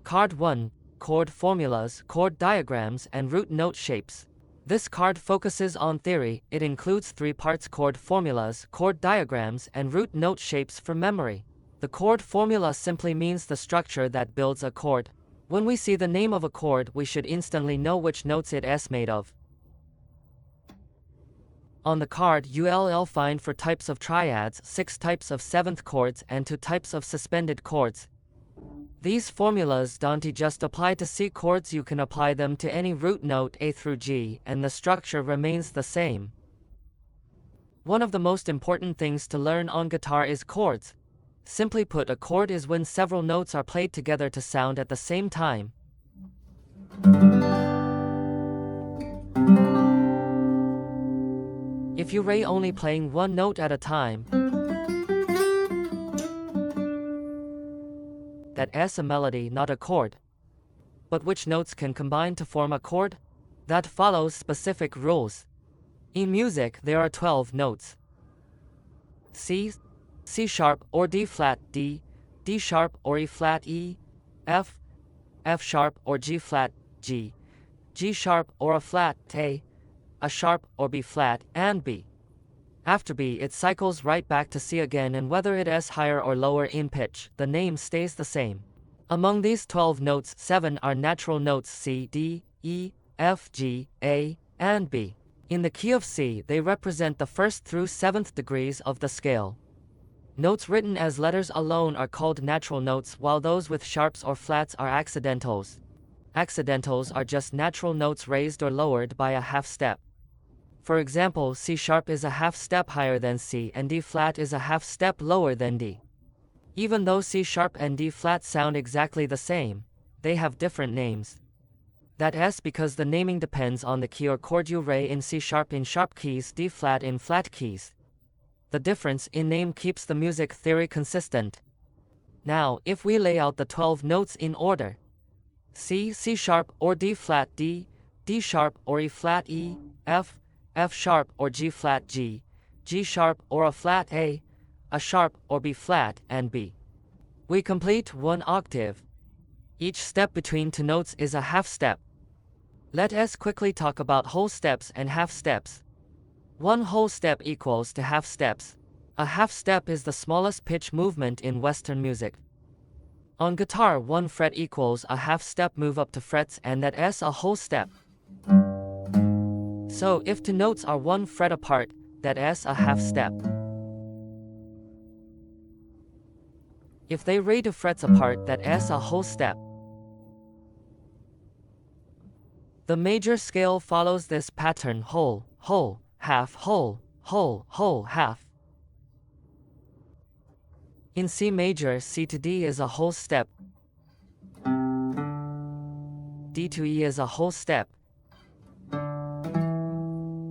Card 1. Chord formulas, chord diagrams, and root note shapes. This card focuses on theory. It includes 3 parts: chord formulas, chord diagrams, and root note shapes for memory. The chord formula simply means the structure that builds a chord. When we see the name of a chord, we should instantly know which notes it is made of. On the card, you'll find 4 types of triads, 6 types of 7th chords, and 2 types of suspended chords. These formulas don't just apply to C chords, you can apply them to any root note A through G, and the structure remains the same. One of the most important things to learn on guitar is chords. Simply put, a chord is when several notes are played together to sound at the same time. If you are only playing one note at a time, that is a melody, not a chord. But which notes can combine to form a chord? That follows specific rules. In music, there are 12 notes: C, C sharp or D flat, D, D sharp or E flat, E, F, F sharp or G flat, G, G sharp or A flat, A sharp or B flat, and B. After B, it cycles right back to C again, and whether it is higher or lower in pitch, the name stays the same. Among these 12 notes, 7 are natural notes: C, D, E, F, G, A, and B. In the key of C, they represent the 1st through 7th degrees of the scale. Notes written as letters alone are called natural notes, while those with sharps or flats are accidentals. Accidentals are just natural notes raised or lowered by a half step. For example, C sharp is a half step higher than C, and D flat is a half step lower than D. Even though C sharp and D flat sound exactly the same, they have different names. That is because the naming depends on the key or chord you play in: C sharp in sharp keys, D flat in flat keys. The difference in name keeps the music theory consistent. Now, if we lay out the 12 notes in order: C, C sharp or D flat, D, D sharp or E flat, E, F, F sharp or G flat, G, G sharp or A flat, A sharp or B flat, and B. We complete one octave. Each step between 2 notes is a half step. Let us quickly talk about whole steps and half steps. One whole step equals to half steps. A half step is the smallest pitch movement in Western music. On guitar, 1 fret equals a half step move up to frets, and that is a whole step. So, if 2 notes are 1 fret apart, that is a half step. If they are 2 frets apart, that is a whole step. The major scale follows this pattern: whole, whole, half, whole, whole, whole, half. In C major, C to D is a whole step. D to E is a whole step.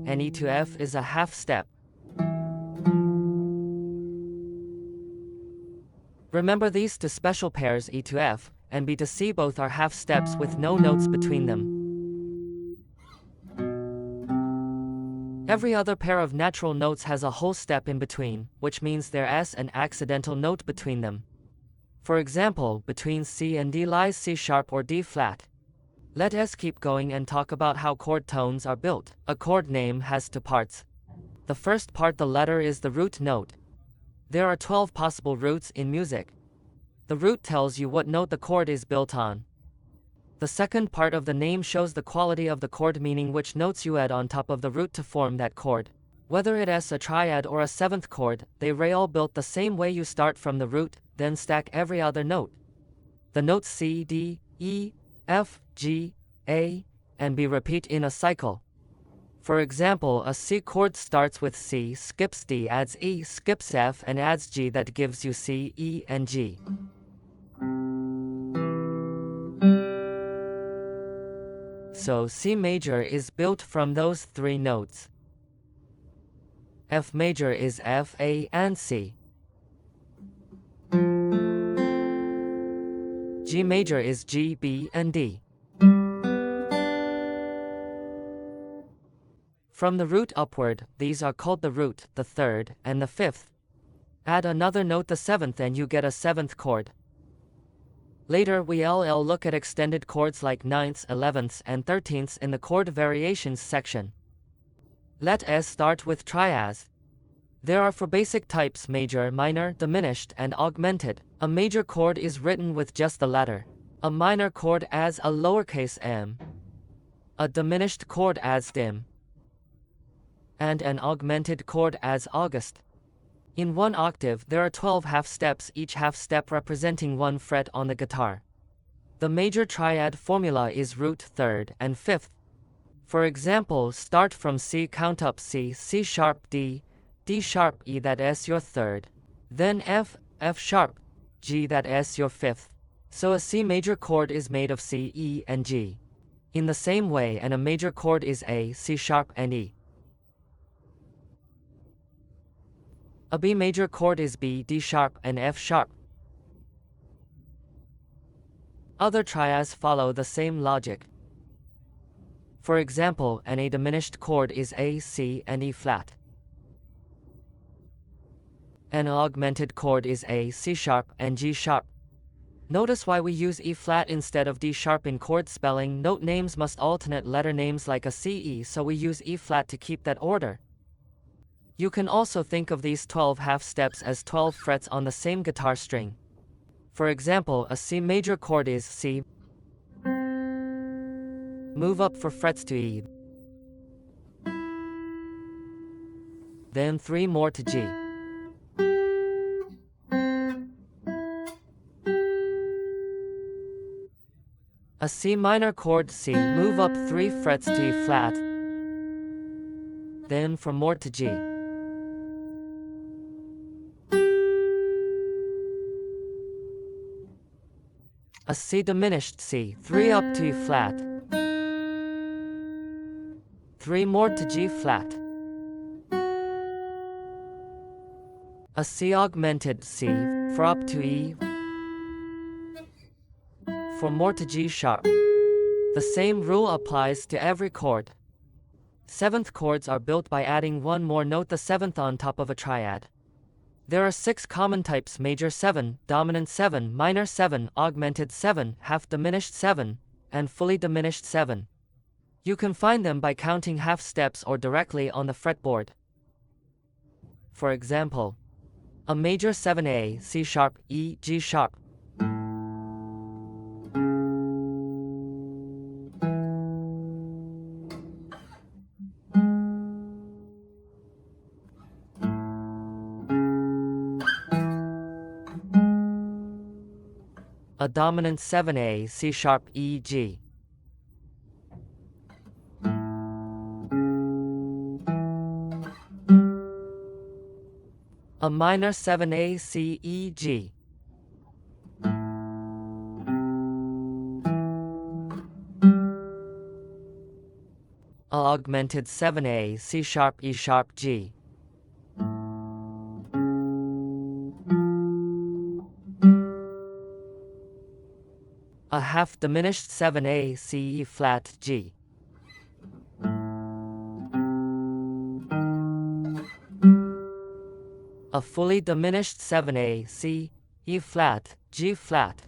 And E to F is a half step. Remember these 2 special pairs: E to F and B to C both are half steps with no notes between them. Every other pair of natural notes has a whole step in between, which means there is an accidental note between them. For example, between C and D lies C sharp or D flat. Let us keep going and talk about how chord tones are built. A chord name has 2 parts. The first part, the letter, is the root note. There are 12 possible roots in music. The root tells you what note the chord is built on. The second part of the name shows the quality of the chord, meaning which notes you add on top of the root to form that chord. Whether it is a triad or a 7th chord, they are all built the same way. You start from the root, then stack every other note. The notes C, D, E, F, G, A, and B repeat in a cycle. For example, a C chord starts with C, skips D, adds E, skips F, and adds G. That gives you C, E, and G. So C major is built from those 3 notes. F major is F, A, and C. G major is G, B, and D. From the root upward, these are called the root, the 3rd, and the 5th. Add another note, the 7th, and you get a 7th chord. Later we'll look at extended chords like ninths, 11ths, and 13ths in the chord variations section. Let us start with triads. There are 4 basic types: major, minor, diminished, and augmented. A major chord is written with just the letter. A minor chord adds a lowercase m. A diminished chord adds dim. And an augmented chord adds august. In one octave, there are 12 half steps, each half step representing 1 fret on the guitar. The major triad formula is root, 3rd, and 5th. For example, start from C, count up C, C sharp D, D sharp E, that's your 3rd. Then F, F sharp, G, that's your 5th. So a C major chord is made of C, E, and G. In the same way, and a major chord is A, C sharp, and E. A B major chord is B, D sharp, and F sharp. Other triads follow the same logic. For example, an A diminished chord is A, C, and E flat. An augmented chord is A, C sharp, and G sharp. Notice why we use E flat instead of D sharp in chord spelling. Note names must alternate letter names like a C, E, so we use E flat to keep that order. You can also think of these 12 half steps as 12 frets on the same guitar string. For example, a C major chord is C. Move up 4 frets to E. Then 3 more to G. A C minor chord C, move up 3 frets to E flat. Then 4 more to G. A C diminished C, 3 up to E flat. 3 more to G flat. A C augmented C, 4 up to E. 4 more to G sharp. The same rule applies to every chord. 7th chords are built by adding 1 more note, the 7th, on top of a triad. There are 6 common types: major 7, dominant 7, minor 7, augmented 7, half diminished 7, and fully diminished 7. You can find them by counting half steps or directly on the fretboard. For example, a major 7A, C sharp, E, G sharp. A dominant 7A, C sharp, E, G. A minor 7A, C, E, G. A augmented 7A, C sharp, E sharp, G. A half diminished 7A, C, E flat, G. A fully diminished 7A, C, E flat, G flat.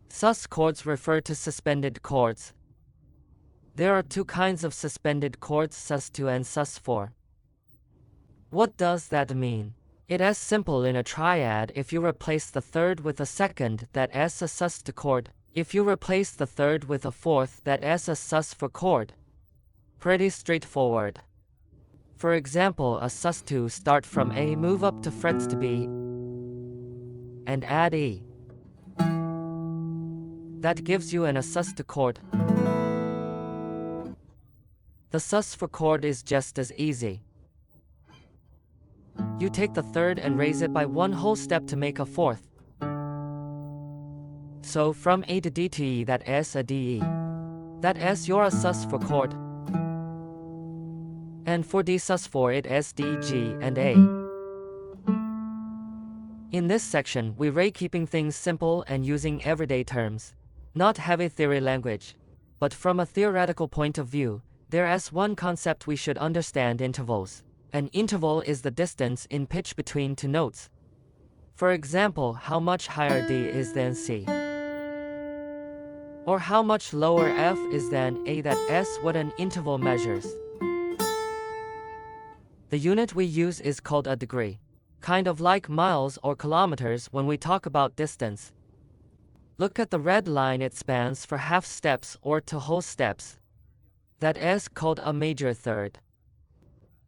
Sus chords refer to suspended chords. There are 2 kinds of suspended chords, sus2 and sus4. What does that mean? It is simple in a triad. If you replace the 3rd with a 2nd, that is a sus2 chord. If you replace the 3rd with a 4th, that is a sus4 chord. Pretty straightforward. For example, a sus2 start from A, move up to frets to B, and add E. That gives you an a sus2 chord. The sus4 chord is just as easy. You take the 3rd and raise it by 1 whole step to make a 4th. So from A to D to E, that is a D, E. That is your a sus4 chord. And for D sus4, it is D, G, and A. In this section, we keeping things simple and using everyday terms, not heavy theory language. But from a theoretical point of view, there is one concept we should understand: intervals. An interval is the distance in pitch between two notes. For example, how much higher D is than C, or how much lower F is than A. That S what an interval measures. The unit we use is called a degree, kind of like miles or kilometers when we talk about distance. Look at the red line, it spans for half steps or to whole steps. That S called a major third.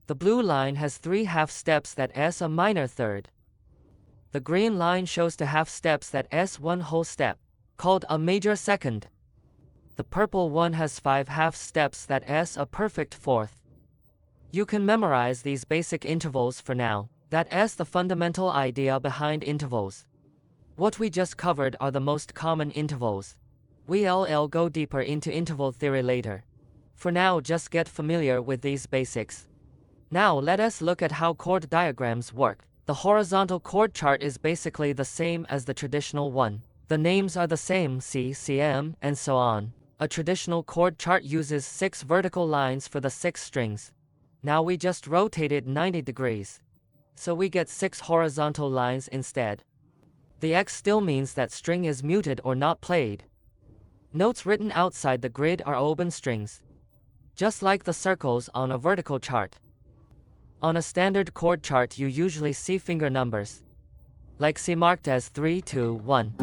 The blue line has 3 half steps, that S a minor third. The green line shows to half steps, that S 1 whole step, called a major second. The purple one has 5 half steps, that S a perfect fourth. You can memorize these basic intervals for now. That S the fundamental idea behind intervals. What we just covered are the most common intervals. We'll go deeper into interval theory later. For now, just get familiar with these basics. Now let us look at how chord diagrams work. The horizontal chord chart is basically the same as the traditional one. The names are the same, C, CM, and so on. A traditional chord chart uses 6 vertical lines for the 6 strings. Now we just rotate it 90 degrees. So we get 6 horizontal lines instead. The X still means that string is muted or not played. Notes written outside the grid are open strings, just like the circles on a vertical chart. On a standard chord chart, you usually see finger numbers, like C marked as 3, 2, 1.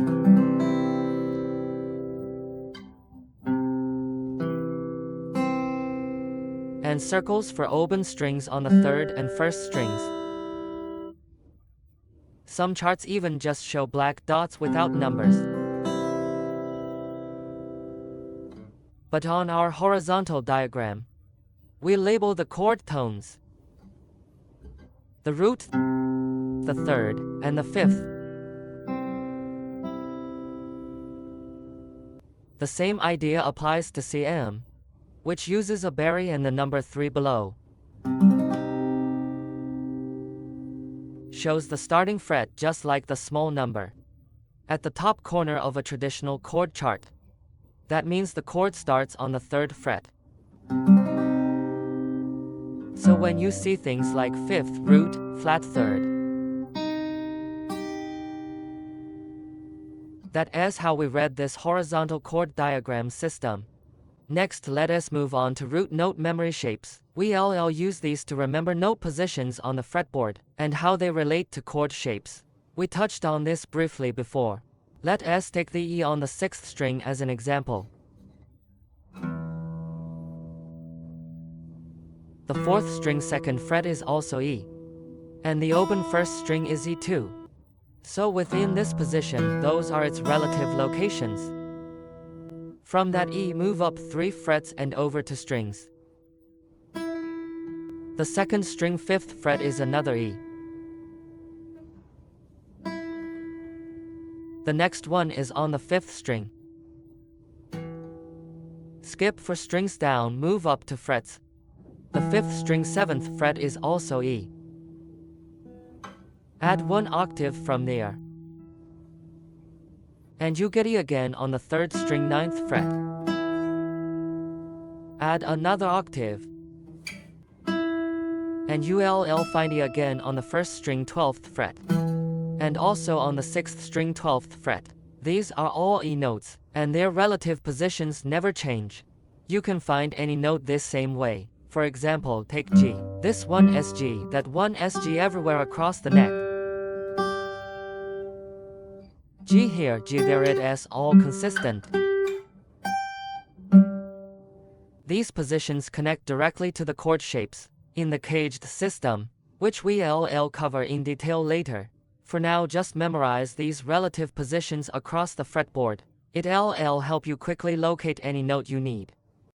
And circles for open strings on the 3rd and 1st strings. Some charts even just show black dots without numbers. But on our horizontal diagram, we label the chord tones. The root, the 3rd, and the 5th. The same idea applies to CM, which uses a berry and the number 3 below. Shows the starting fret just like the small number at the top corner of a traditional chord chart. That means the chord starts on the 3rd fret. So when you see things like 5th, root, flat 3rd, that is how we read this horizontal chord diagram system. Next, let us move on to root note memory shapes. We'll use these to remember note positions on the fretboard and how they relate to chord shapes. We touched on this briefly before. Let us take the E on the 6th string as an example. The 4th string 2nd fret is also E, and the open 1st string is E2. So within this position, those are its relative locations. From that E, move up 3 frets and over to strings. The 2nd string 5th fret is another E. The next one is on the 5th string. Skip for strings down, move up to frets. The 5th string 7th fret is also E. Add 1 octave from there, and you get E again on the 3rd string 9th fret. Add another octave, and you'll find E again on the 1st string 12th fret, and also on the 6th string 12th fret. These are all E notes, and their relative positions never change. You can find any note this same way. For example, take G. This one SG, that one SG everywhere across the neck. G here, G there, it is all consistent. These positions connect directly to the chord shapes in the caged system, which we'll cover in detail later. For now, just memorize these relative positions across the fretboard. It'll help you quickly locate any note you need.